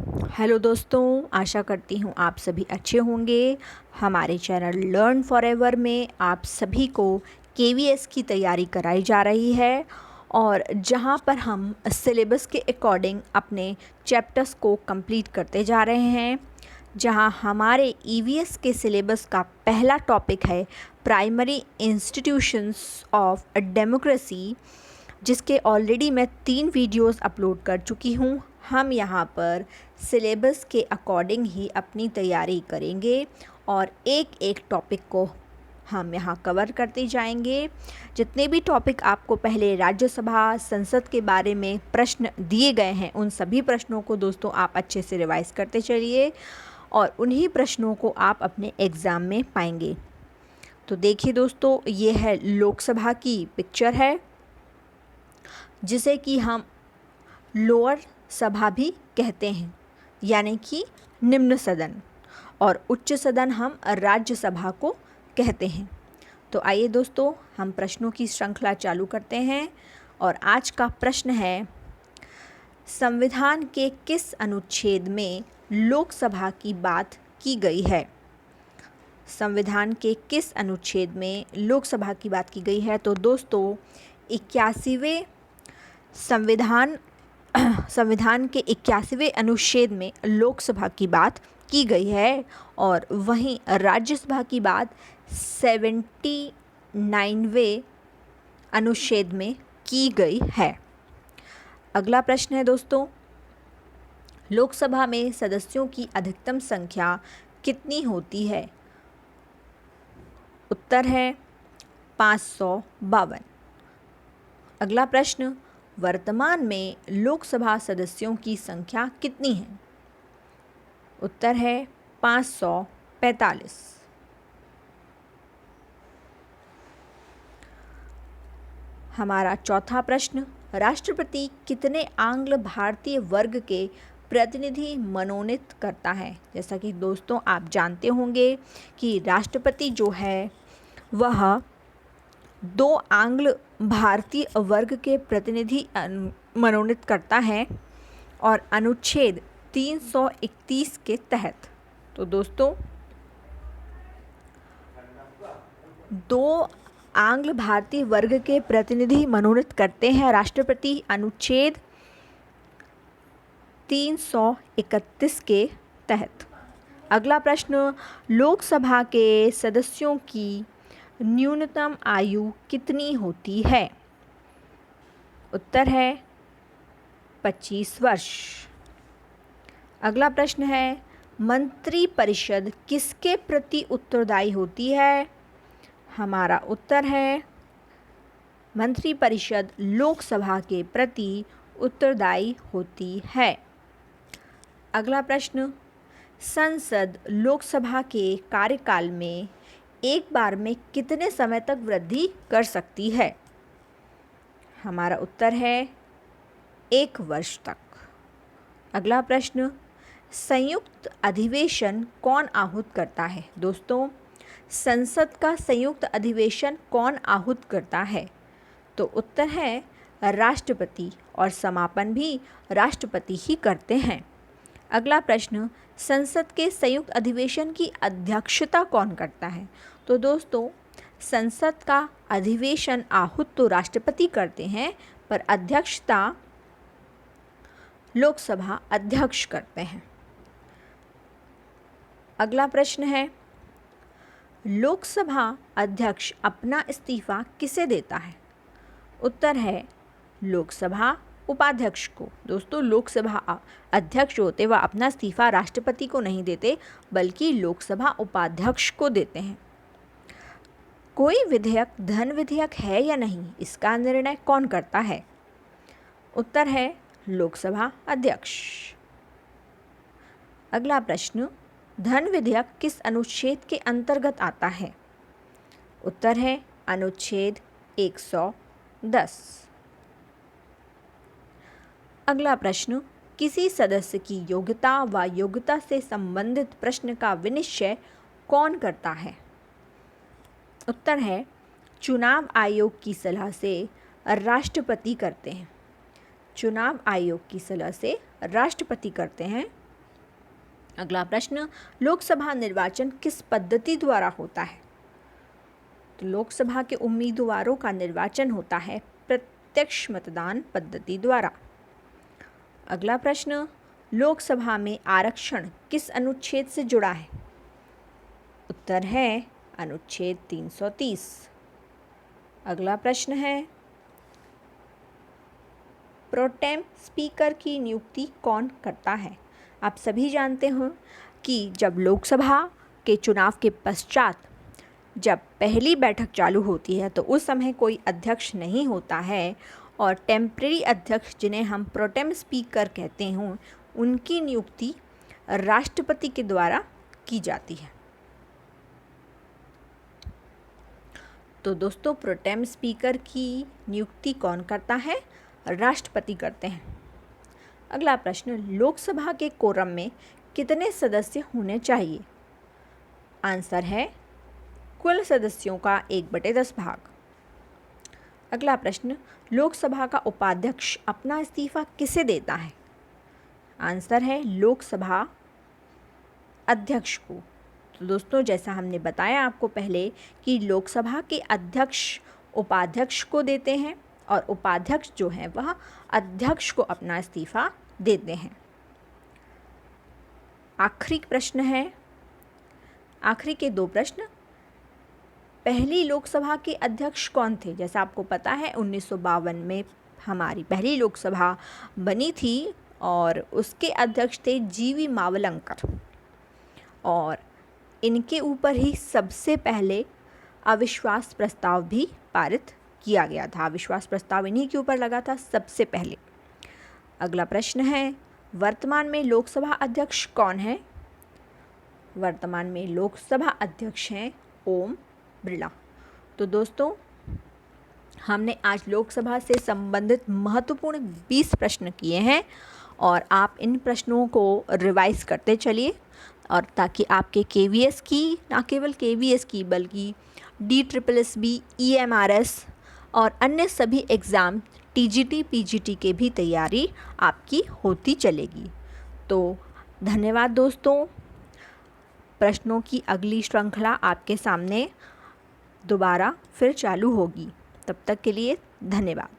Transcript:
Hello दोस्तों, आशा करती हूँ आप सभी अच्छे होंगे। हमारे चैनल लर्न फॉरएवर में आप सभी को केवीएस की तैयारी कराई जा रही है और जहाँ पर हम सिलेबस के अकॉर्डिंग अपने चैप्टर्स को कंप्लीट करते जा रहे हैं। जहाँ हमारे ईवीएस के सिलेबस का पहला टॉपिक है प्राइमरी इंस्टीट्यूशंस ऑफ डेमोक्रेसी, जिसके ऑलरेडी मैं 3 वीडियोस अपलोड कर चुकी हूँ। हम यहाँ पर सिलेबस के अकॉर्डिंग ही अपनी तैयारी करेंगे और एक एक टॉपिक को हम यहाँ कवर करते जाएंगे। जितने भी टॉपिक आपको पहले राज्यसभा संसद के बारे में प्रश्न दिए गए हैं, उन सभी प्रश्नों को दोस्तों आप अच्छे से रिवाइज़ करते चलिए और उन्हीं प्रश्नों को आप अपने एग्ज़ाम में पाएंगे। तो देखिए दोस्तों, ये है लोकसभा की पिक्चर है, जिसे कि हम लोअर सभा भी कहते हैं, यानी कि निम्न सदन, और उच्च सदन हम राज्यसभा को कहते हैं। तो आइए दोस्तों, हम प्रश्नों की श्रृंखला चालू करते हैं और आज का प्रश्न है, संविधान के किस अनुच्छेद में लोकसभा की बात की गई है? संविधान के किस अनुच्छेद में लोकसभा की बात की गई है? तो दोस्तों 81वें संविधान के 81वें अनुच्छेद में लोकसभा की बात की गई है और वहीं राज्यसभा की बात 79वें अनुच्छेद में की गई है। अगला प्रश्न है दोस्तों, लोकसभा में सदस्यों की अधिकतम संख्या कितनी होती है? उत्तर है 552। अगला प्रश्न, वर्तमान में लोकसभा सदस्यों की संख्या कितनी है? उत्तर है 545। हमारा चौथा प्रश्न, राष्ट्रपति कितने आंग्ल भारतीय वर्ग के प्रतिनिधि मनोनीत करता है? जैसा कि दोस्तों आप जानते होंगे कि राष्ट्रपति जो है वह 2 आंग्ल भारतीय वर्ग के प्रतिनिधि मनोनीत करता है और अनुच्छेद 331 के तहत। तो दोस्तों 2 आंग्ल भारतीय वर्ग के प्रतिनिधि मनोनीत करते हैं राष्ट्रपति अनुच्छेद 331 के तहत। अगला प्रश्न, लोकसभा के सदस्यों की न्यूनतम आयु कितनी होती है? उत्तर है 25 वर्ष। अगला प्रश्न है, मंत्रिपरिषद किसके प्रति उत्तरदायी होती है? हमारा उत्तर है मंत्रिपरिषद लोकसभा के प्रति उत्तरदायी होती है। अगला प्रश्न, संसद लोकसभा के कार्यकाल में एक बार में कितने समय तक वृद्धि कर सकती है? हमारा उत्तर है 1 वर्ष तक। अगला प्रश्न, संयुक्त अधिवेशन कौन आहूत करता है? दोस्तों संसद का संयुक्त अधिवेशन कौन आहूत करता है? तो उत्तर है राष्ट्रपति और समापन भी राष्ट्रपति ही करते हैं। अगला प्रश्न, संसद के संयुक्त अधिवेशन की अध्यक्षता कौन करता है? तो दोस्तों संसद का अधिवेशन आहूत तो राष्ट्रपति करते हैं, पर अध्यक्षता लोकसभा अध्यक्ष करते हैं। अगला प्रश्न है, लोकसभा अध्यक्ष अपना इस्तीफा किसे देता है? उत्तर है लोकसभा उपाध्यक्ष को। दोस्तों लोकसभा अध्यक्ष जो होते वह अपना इस्तीफा राष्ट्रपति को नहीं देते, बल्कि लोकसभा उपाध्यक्ष को देते हैं। कोई विधेयक धन विधेयक है या नहीं, इसका निर्णय कौन करता है? उत्तर है लोकसभा अध्यक्ष। अगला प्रश्न, धन विधेयक किस अनुच्छेद के अंतर्गत आता है? उत्तर है अनुच्छेद 110। अगला प्रश्न, किसी सदस्य की योग्यता व योग्यता से संबंधित प्रश्न का विनिश्चय कौन करता है? उत्तर है चुनाव आयोग की सलाह से राष्ट्रपति करते हैं। चुनाव आयोग की सलाह से राष्ट्रपति करते हैं। अगला प्रश्न, लोकसभा निर्वाचन किस पद्धति द्वारा होता है? तो लोकसभा के उम्मीदवारों का निर्वाचन होता है प्रत्यक्ष मतदान पद्धति द्वारा। अगला प्रश्न, लोकसभा में आरक्षण किस अनुच्छेद से जुड़ा है? उत्तर है अनुच्छेद 330। अगला प्रश्न है, प्रोटेम स्पीकर की नियुक्ति कौन करता है? आप सभी जानते हो कि जब लोकसभा के चुनाव के पश्चात जब पहली बैठक चालू होती है तो उस समय कोई अध्यक्ष नहीं होता है और टेम्परेरी अध्यक्ष, जिन्हें हम प्रोटेम स्पीकर कहते हैं, उनकी नियुक्ति राष्ट्रपति के द्वारा की जाती है। तो दोस्तों, प्रोटेम स्पीकर की नियुक्ति कौन करता है? राष्ट्रपति करते हैं। अगला प्रश्न, लोकसभा के कोरम में कितने सदस्य होने चाहिए? आंसर है कुल सदस्यों का 1/10 भाग। अगला प्रश्न, लोकसभा का उपाध्यक्ष अपना इस्तीफा किसे देता है? आंसर है लोकसभा अध्यक्ष को। तो दोस्तों, जैसा हमने बताया आपको पहले कि लोकसभा के अध्यक्ष उपाध्यक्ष को देते हैं और उपाध्यक्ष जो है वह अध्यक्ष को अपना इस्तीफा देते हैं। आखिरी प्रश्न है, आखिरी के 2 प्रश्न। पहली लोकसभा के अध्यक्ष कौन थे? जैसा आपको पता है 1952 में हमारी पहली लोकसभा बनी थी और उसके अध्यक्ष थे जीवी मावलंकर, और इनके ऊपर ही सबसे पहले अविश्वास प्रस्ताव भी पारित किया गया था। अविश्वास प्रस्ताव इन्हीं के ऊपर लगा था सबसे पहले। अगला प्रश्न है, वर्तमान में लोकसभा अध्यक्ष कौन है? वर्तमान में लोकसभा अध्यक्ष हैं ओम बिरला। तो दोस्तों, हमने आज लोकसभा से संबंधित महत्वपूर्ण 20 प्रश्न किए हैं और आप इन प्रश्नों को रिवाइज करते चलिए, और ताकि आपके KVS की, ना केवल KVS की बल्कि DSSB, EMRS और अन्य सभी एग्ज़ाम TGT, PGT के भी तैयारी आपकी होती चलेगी। तो धन्यवाद दोस्तों। प्रश्नों की अगली श्रृंखला आपके सामने दोबारा फिर चालू होगी। तब तक के लिए धन्यवाद।